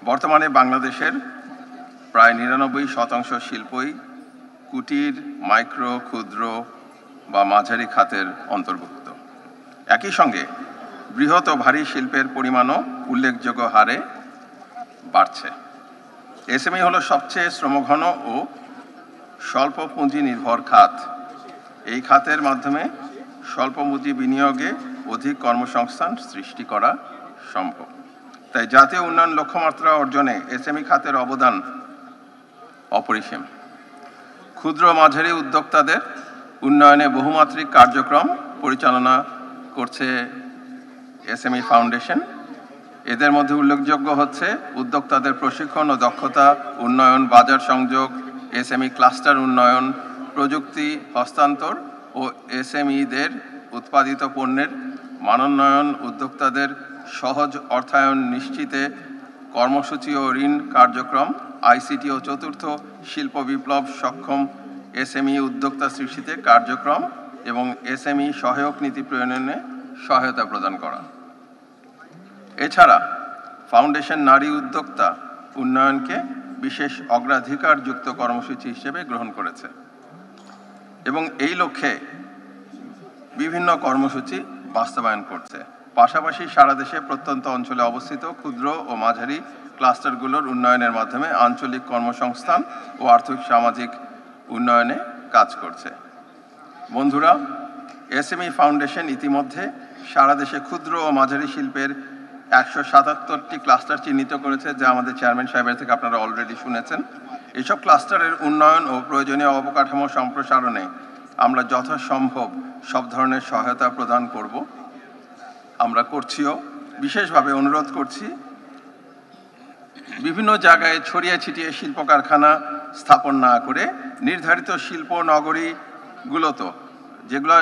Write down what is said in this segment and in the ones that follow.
বর্তমানে বাংলাদেশের প্রায় ৯৯% শিল্পই কুটির, মাইক্রো, ক্ষুদ্র বা মাঝারি খাতের অন্তর্ভুক্ত। একই সঙ্গে বৃহৎ ও ভারী শিল্পের পরিমাণও উল্লেখযোগ্য হারে বাড়ছে। এসএমই হলো সবচেয়ে শ্রমঘন ও স্বল্প পুঁজি নির্ভর খাত। এই খাতের মাধ্যমে স্বল্প পুঁজি বিনিয়োগে অধিক কর্মসংস্থান সৃষ্টি করা সম্ভব। তাই জাতীয় উন্নয়ন লক্ষ্যমাত্রা অর্জনে এসএমই খাতের অবদান অপরিসীম। ক্ষুদ্র মাঝারি উদ্যোক্তাদের উন্নয়নে বহুমাত্রিক কার্যক্রম পরিচালনা করছে এসএমই ফাউন্ডেশন। এদের মধ্যে উল্লেখযোগ্য হচ্ছে উদ্যোক্তাদের প্রশিক্ষণ ও দক্ষতা উন্নয়ন, বাজার সংযোগ, এসএমই ক্লাস্টার উন্নয়ন, প্রযুক্তি হস্তান্তর ও এসএমইদের উৎপাদিত পণ্যের মানোন্নয়ন, উদ্যোক্তাদের সহজ অর্থায়ন নিশ্চিতে কর্মসূচি ও ঋণ কার্যক্রম, আইসিটি ও চতুর্থ শিল্প বিপ্লব সক্ষম এসএমই উদ্যোক্তা সৃষ্টিতে কার্যক্রম এবং এসএমই সহায়ক নীতি প্রণয়নে সহায়তা প্রদান করা। এছাড়া ফাউন্ডেশন নারী উদ্যোক্তা উন্নয়নকে বিশেষ অগ্রাধিকারযুক্ত কর্মসূচি হিসেবে গ্রহণ করেছে এবং এই লক্ষ্যে বিভিন্ন কর্মসূচি বাস্তবায়ন করছে। পাশাপাশি সারা দেশে প্রত্যন্ত অঞ্চলে অবস্থিত ক্ষুদ্র ও মাঝারি ক্লাস্টারগুলোর উন্নয়নের মাধ্যমে আঞ্চলিক কর্মসংস্থান ও আর্থিক সামাজিক উন্নয়নে কাজ করছে। বন্ধুরা, এসএমই ফাউন্ডেশন ইতিমধ্যে সারা দেশে ক্ষুদ্র ও মাঝারি শিল্পের ১৭৭টি ক্লাস্টার চিহ্নিত করেছে, যা আমাদের চেয়ারম্যান সাহেবের থেকে আপনারা অলরেডি শুনেছেন। এইসব ক্লাস্টারের উন্নয়ন ও প্রয়োজনীয় অবকাঠামো সম্প্রসারণে আমরা যথাসম্ভব সব ধরনের সহায়তা প্রদান করব, আমরা করছিও। বিশেষভাবে অনুরোধ করছি, বিভিন্ন জায়গায় ছড়িয়ে ছিটিয়ে শিল্প কারখানা স্থাপন না করে নির্ধারিত শিল্প নগরীগুলোতে, যেগুলো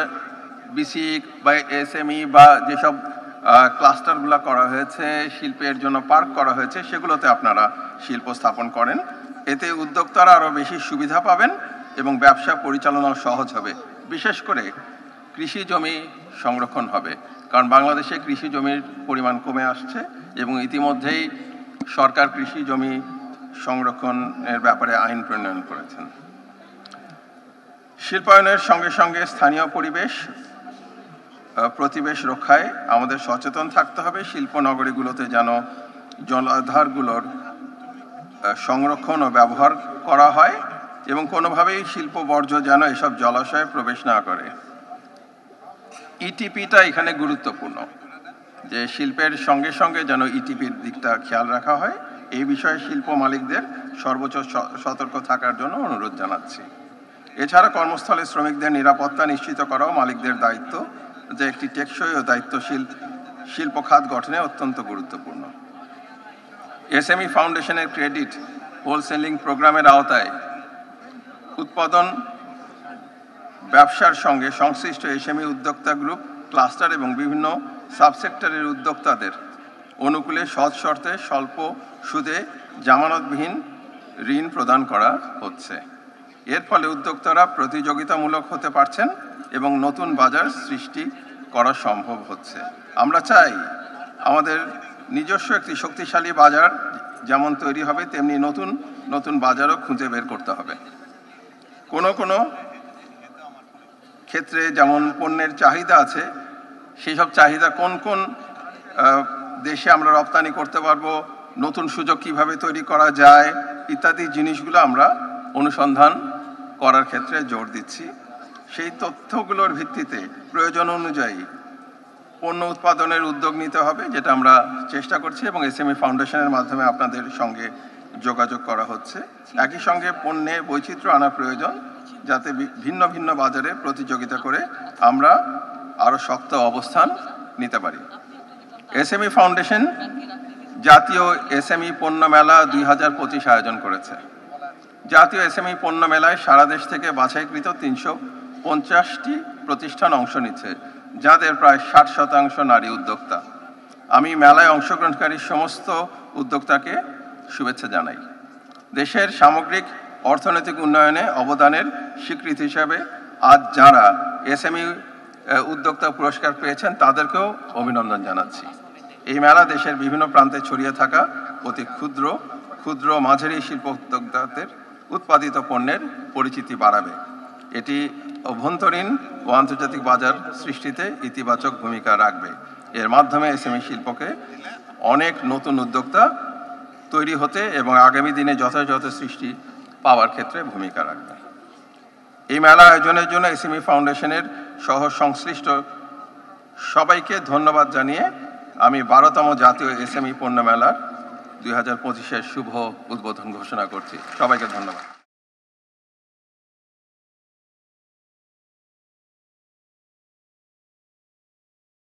বিসিক বা এসএমই বা যেসব ক্লাস্টারগুলো করা হয়েছে, শিল্পের জন্য পার্ক করা হয়েছে, সেগুলোতে আপনারা শিল্প স্থাপন করেন। এতে উদ্যোক্তারা আরও বেশি সুবিধা পাবেন এবং ব্যবসা পরিচালনাও সহজ হবে। বিশেষ করে কৃষি জমি সংরক্ষণ হবে, কারণ বাংলাদেশে কৃষি জমির পরিমাণ কমে আসছে এবং ইতিমধ্যেই সরকার কৃষি জমি সংরক্ষণের ব্যাপারে আইন প্রণয়ন করেছেন। শিল্পায়নের সঙ্গে সঙ্গে স্থানীয় পরিবেশ প্রতিবেশ রক্ষায় আমাদের সচেতন থাকতে হবে। শিল্প নগরীগুলোতে যেন জলাধারগুলোর সংরক্ষণ ও ব্যবহার করা হয় এবং কোনোভাবেই শিল্প বর্জ্য যেন এসব জলাশয়ে প্রবেশ না করে। ইটিপিটা এখানে গুরুত্বপূর্ণ, যে শিল্পের সঙ্গে সঙ্গে যেন ইটিপির দিকটা খেয়াল রাখা হয়। এই বিষয়ে শিল্প মালিকদের সর্বোচ্চ সতর্ক থাকার জন্য অনুরোধ জানাচ্ছি। এছাড়া কর্মস্থলে শ্রমিকদের নিরাপত্তা নিশ্চিত করাও মালিকদের দায়িত্ব, যে একটি টেকসই ও দায়িত্বশীল শিল্প খাত গঠনে অত্যন্ত গুরুত্বপূর্ণ। এসএমই ফাউন্ডেশনের ক্রেডিট হোলসেলিং প্রোগ্রামের আওতায় উৎপাদন ব্যবসার সঙ্গে সংশ্লিষ্ট এসএমই উদ্যোক্তা গ্রুপ, ক্লাস্টার এবং বিভিন্ন সাবসেক্টরের উদ্যোক্তাদের অনুকূলে সৎ শর্তে স্বল্প সুদে জামানতবিহীন ঋণ প্রদান করা হচ্ছে। এর ফলে উদ্যোক্তারা প্রতিযোগিতামূলক হতে পারছেন এবং নতুন বাজার সৃষ্টি করা সম্ভব হচ্ছে। আমরা চাই আমাদের নিজস্ব একটি শক্তিশালী বাজার যেমন তৈরি হবে, তেমনি নতুন নতুন বাজারও খুঁজে বের করতে হবে। কোনো কোনো ক্ষেত্রে যেমন পণ্যের চাহিদা আছে, সেই সব চাহিদা কোন কোন দেশে আমরা রপ্তানি করতে পারবো, নতুন সুযোগ কিভাবে তৈরি করা যায় ইত্যাদি জিনিসগুলো আমরা অনুসন্ধান করার ক্ষেত্রে জোর দিচ্ছি। সেই তথ্যগুলোর ভিত্তিতে প্রয়োজন অনুযায়ী পণ্য উৎপাদনের উদ্যোগ নিতে হবে, যেটা আমরা চেষ্টা করছি এবং এসএমই ফাউন্ডেশনের মাধ্যমে আপনাদের সঙ্গে যোগাযোগ করা হচ্ছে। একই সঙ্গে পণ্যে বৈচিত্র্য আনা প্রয়োজন, যাতে ভিন্ন ভিন্ন বাজারে প্রতিযোগিতা করে আমরা আরও শক্ত অবস্থান নিতে পারি। এসএমই ফাউন্ডেশন জাতীয় এসএমই পণ্য মেলা 2025 আয়োজন করেছে। জাতীয় এসএমই পণ্য মেলায় সারা দেশ থেকে বাছাইকৃত 350টি প্রতিষ্ঠান অংশ নিচ্ছে, যাদের প্রায় 60% নারী উদ্যোক্তা। আমি মেলায় অংশগ্রহণকারী সমস্ত উদ্যোক্তাকে শুভেচ্ছা জানাই। দেশের সামগ্রিক অর্থনৈতিক উন্নয়নে অবদানের স্বীকৃতি হিসাবে আজ যারা এসএমই উদ্যোক্তা পুরস্কার পেয়েছেন তাদেরকেও অভিনন্দন জানাচ্ছি। এই মেলা দেশের বিভিন্ন প্রান্তে ছড়িয়ে থাকা অতি ক্ষুদ্র ক্ষুদ্র মাঝারি শিল্প উদ্যোক্তাদের উৎপাদিত পণ্যের পরিচিতি বাড়াবে। এটি অভ্যন্তরীণ ও আন্তর্জাতিক বাজার সৃষ্টিতে ইতিবাচক ভূমিকা রাখবে। এর মাধ্যমে এসএমই শিল্পকে অনেক নতুন উদ্যোক্তা তৈরি হতে এবং আগামী দিনে যথাযথ সৃষ্টি পাওয়ার ক্ষেত্রে ভূমিকা রাখবে। এই মেলা আয়োজনের জন্য এসএমই ফাউন্ডেশনের সহ সংশ্লিষ্ট সবাইকে ধন্যবাদ জানিয়ে আমি 12তম জাতীয় এসএমই পণ্য মেলার 2025-এর শুভ উদ্বোধন ঘোষণা করছি। সবাইকে ধন্যবাদ।